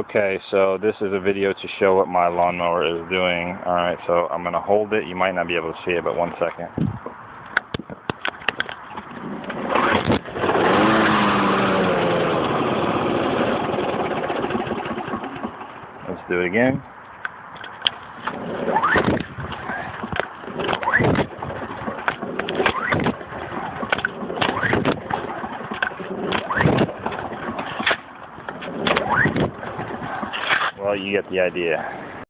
Okay, so this is a video to show what my lawnmower is doing. Alright, so I'm going to hold it. You might not be able to see it, but 1 second. Let's do it again. Well, you get the idea.